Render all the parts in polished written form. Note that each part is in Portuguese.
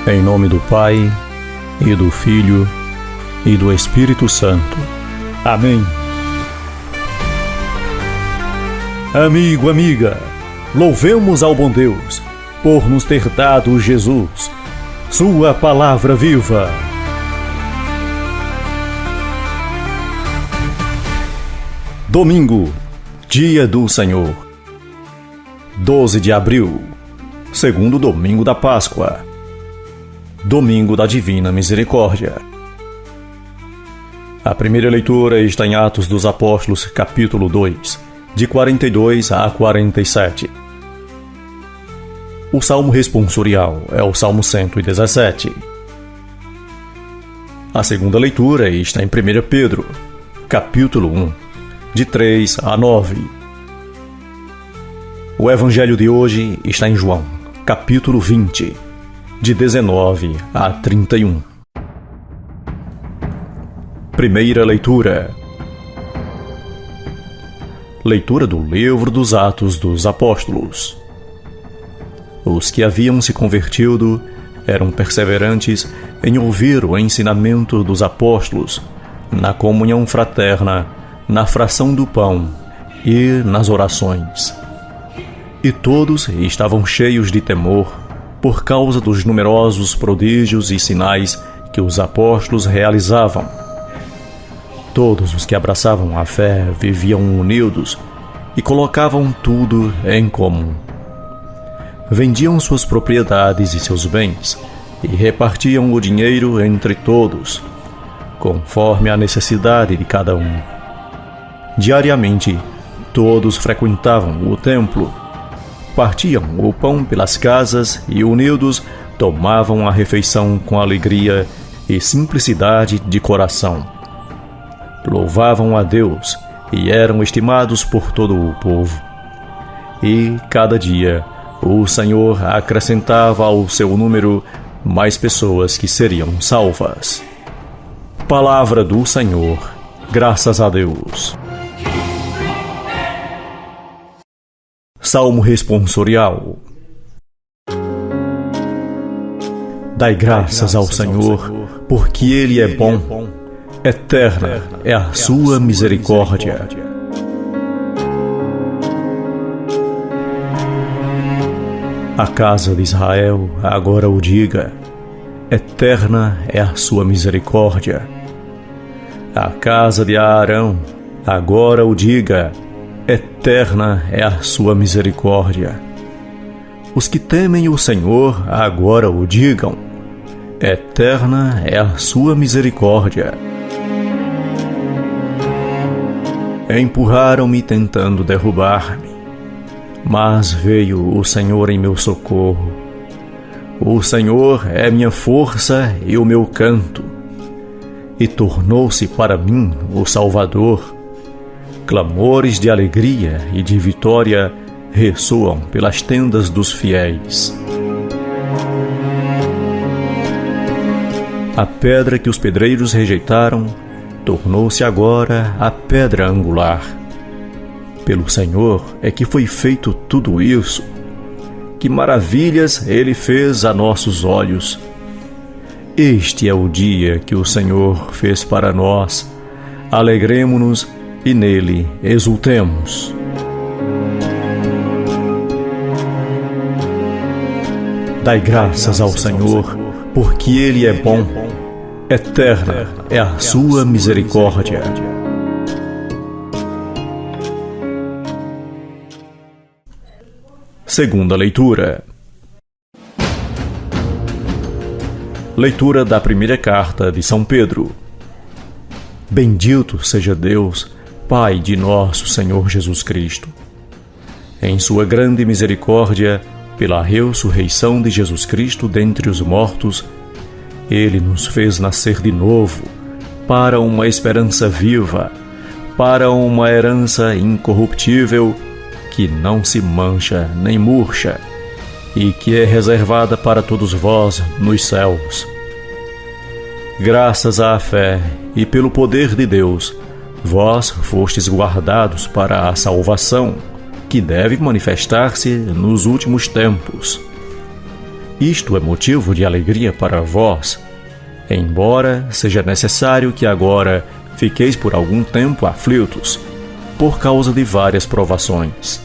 Em nome do Pai, e do Filho, e do Espírito Santo. Amém. Amigo, amiga, louvemos ao bom Deus por nos ter dado Jesus, sua palavra viva. Domingo, dia do Senhor, 12 de abril, segundo domingo da Páscoa, domingo da Divina Misericórdia. A primeira leitura está em Atos dos Apóstolos, capítulo 2, de 42 a 47. O salmo responsorial é o Salmo 117. A segunda leitura está em 1 Pedro, capítulo 1, de 3 a 9. O evangelho de hoje está em João, capítulo 20, de 19 a 31. Primeira leitura. Leitura do livro dos Atos dos Apóstolos. Os que haviam se convertido eram perseverantes em ouvir o ensinamento dos apóstolos, na comunhão fraterna, na fração do pão e nas orações. E todos estavam cheios de temor por causa dos numerosos prodígios e sinais que os apóstolos realizavam. Todos os que abraçavam a fé viviam unidos e colocavam tudo em comum. Vendiam suas propriedades e seus bens e repartiam o dinheiro entre todos, conforme a necessidade de cada um. Diariamente, todos frequentavam o templo, partiam o pão pelas casas e, unidos, tomavam a refeição com alegria e simplicidade de coração. Louvavam a Deus e eram estimados por todo o povo. E, cada dia, o Senhor acrescentava ao seu número mais pessoas que seriam salvas. Palavra do Senhor. Graças a Deus. Salmo responsorial. Dai graças ao Senhor, porque Ele é bom. Eterna é a sua misericórdia. A casa de Israel agora o diga: eterna é a sua misericórdia. A casa de Arão agora o diga: eterna é a sua misericórdia. Os que temem o Senhor agora o digam: eterna é a sua misericórdia. Empurraram-me tentando derrubar-me, mas veio o Senhor em meu socorro. O Senhor é minha força e o meu canto, e tornou-se para mim o Salvador. Clamores de alegria e de vitória ressoam pelas tendas dos fiéis. A pedra que os pedreiros rejeitaram tornou-se agora a pedra angular. Pelo Senhor é que foi feito tudo isso. Que maravilhas Ele fez a nossos olhos. Este é o dia que o Senhor fez para nós. Alegremo-nos e nele exultemos. Dai graças ao Senhor, porque Ele é bom. Eterna é a sua misericórdia. Segunda leitura. Leitura da primeira carta de São Pedro. Bendito seja Deus, Pai de nosso Senhor Jesus Cristo. Em sua grande misericórdia, pela ressurreição de Jesus Cristo dentre os mortos, Ele nos fez nascer de novo, para uma esperança viva, para uma herança incorruptível, que não se mancha nem murcha, e que é reservada para todos vós nos céus. Graças à fé e pelo poder de Deus, vós fostes guardados para a salvação, que deve manifestar-se nos últimos tempos. Isto é motivo de alegria para vós, embora seja necessário que agora fiqueis por algum tempo aflitos, por causa de várias provações.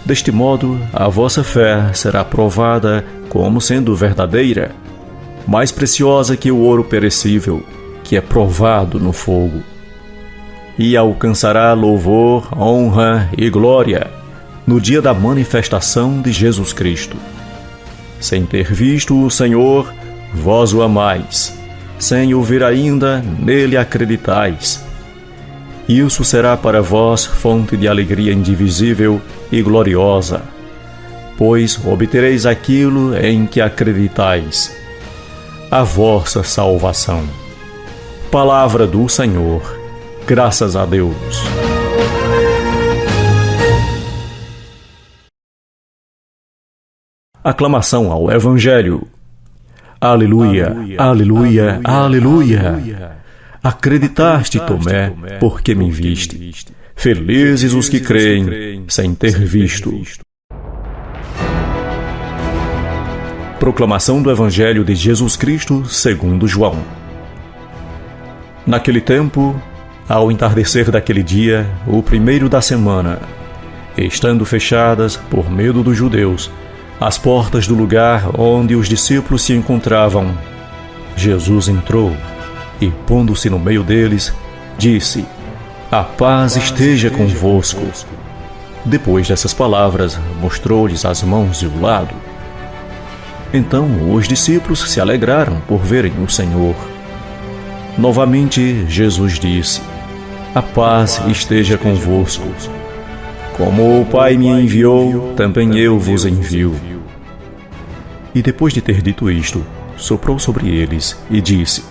Deste modo, a vossa fé será provada como sendo verdadeira, mais preciosa que o ouro perecível, que é provado no fogo. E alcançará louvor, honra e glória no dia da manifestação de Jesus Cristo. Sem ter visto o Senhor, vós o amais. Sem o ver ainda, nele acreditais. Isso será para vós fonte de alegria indivisível e gloriosa, pois obtereis aquilo em que acreditais, a vossa salvação. Palavra do Senhor. Graças a Deus. Aclamação ao Evangelho. Aleluia, aleluia, aleluia. Acreditaste, Tomé, porque me viste. Felizes os que creem sem ter visto. Proclamação do Evangelho de Jesus Cristo segundo João. Naquele tempo, ao entardecer daquele dia, o primeiro da semana, estando fechadas, por medo dos judeus, as portas do lugar onde os discípulos se encontravam, Jesus entrou e, pondo-se no meio deles, disse: A paz esteja convosco. Depois dessas palavras, mostrou-lhes as mãos e o lado. Então os discípulos se alegraram por verem o Senhor. Novamente Jesus disse: A paz esteja convosco. Como o Pai me enviou, também eu vos envio. E depois de ter dito isto, soprou sobre eles e disse: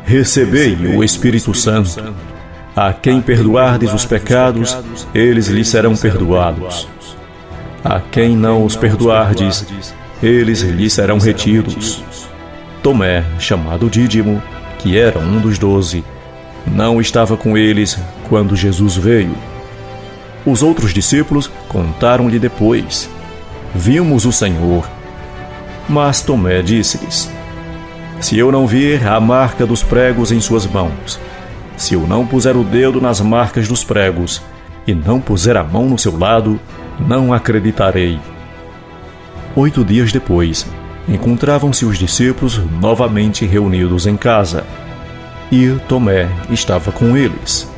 Recebei o Espírito Santo. A quem perdoardes os pecados, eles lhes serão perdoados. A quem não os perdoardes, eles lhes serão retidos. Tomé, chamado Dídimo, que era um dos 12, não estava com eles quando Jesus veio. Os outros discípulos contaram-lhe depois: Vimos o Senhor. Mas Tomé disse-lhes: Se eu não vir a marca dos pregos em suas mãos, se eu não puser o dedo nas marcas dos pregos, e não puser a mão no seu lado, não acreditarei. 8 dias depois, encontravam-se os discípulos novamente reunidos em casa, e Tomé estava com eles.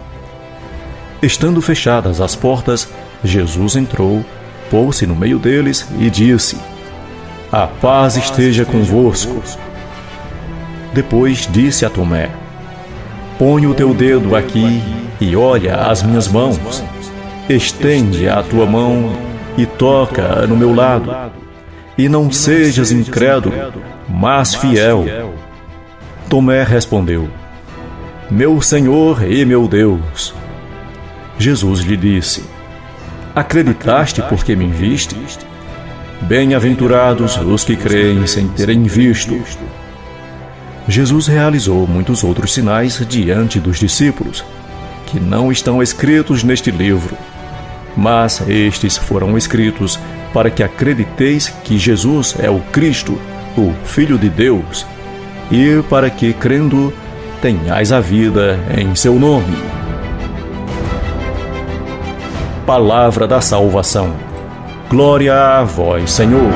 Estando fechadas as portas, Jesus entrou, pôs-se no meio deles e disse: A paz esteja convosco. Depois disse a Tomé: Põe o teu dedo aqui e olha as minhas mãos. Estende a tua mão e toca no meu lado. E não sejas incrédulo, mas fiel. Tomé respondeu: Meu Senhor e meu Deus. Jesus lhe disse: Acreditaste porque me viste? Bem-aventurados os que creem sem terem visto. Jesus realizou muitos outros sinais diante dos discípulos, que não estão escritos neste livro, mas estes foram escritos para que acrediteis que Jesus é o Cristo, o Filho de Deus, e para que, crendo, tenhais a vida em seu nome. Palavra da salvação. Glória a vós, Senhor.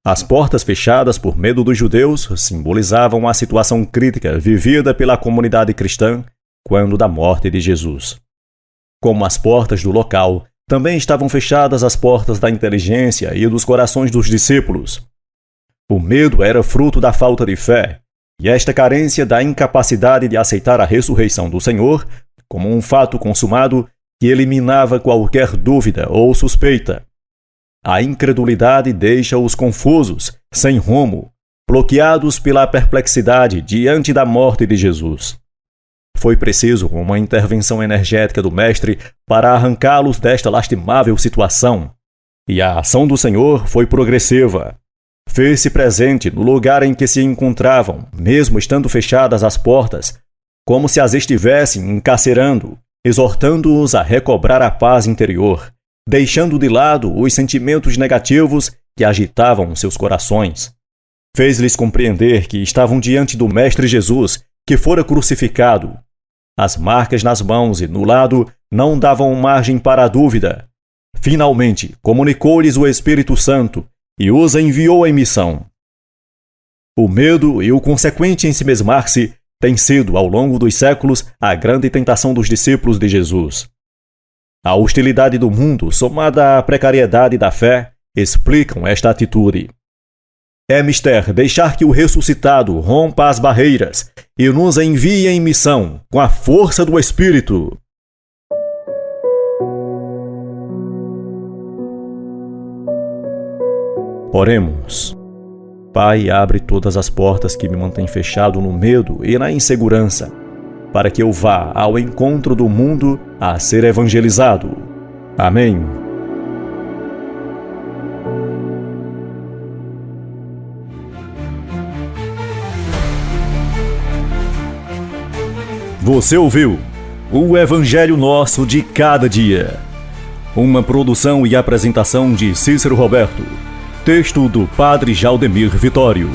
As portas fechadas por medo dos judeus simbolizavam a situação crítica vivida pela comunidade cristã quando da morte de Jesus. Como as portas do local, também estavam fechadas as portas da inteligência e dos corações dos discípulos. O medo era fruto da falta de fé, e esta carência da incapacidade de aceitar a ressurreição do Senhor como um fato consumado que eliminava qualquer dúvida ou suspeita. A incredulidade deixa-os confusos, sem rumo, bloqueados pela perplexidade diante da morte de Jesus. Foi preciso uma intervenção energética do Mestre para arrancá-los desta lastimável situação. E a ação do Senhor foi progressiva. Fez-se presente no lugar em que se encontravam, mesmo estando fechadas as portas, como se as estivessem encarcerando, exortando-os a recobrar a paz interior deixando de lado os sentimentos negativos que agitavam seus corações. Fez-lhes compreender que estavam diante do Mestre Jesus, que fora crucificado. As marcas nas mãos e no lado não davam margem para a dúvida. Finalmente, comunicou-lhes o Espírito Santo e os enviou em missão. O medo e o consequente ensimesmar-se têm sido, ao longo dos séculos, a grande tentação dos discípulos de Jesus. A hostilidade do mundo, somada à precariedade da fé, explicam esta atitude. É mister deixar que o ressuscitado rompa as barreiras e nos envie em missão com a força do Espírito. Oremos. Pai, abre todas as portas que me mantêm fechado no medo e na insegurança, para que eu vá ao encontro do mundo a ser evangelizado. Amém. Você ouviu o Evangelho Nosso de Cada Dia. Uma produção e apresentação de Cícero Roberto. Texto do Padre Jaldemir Vitório.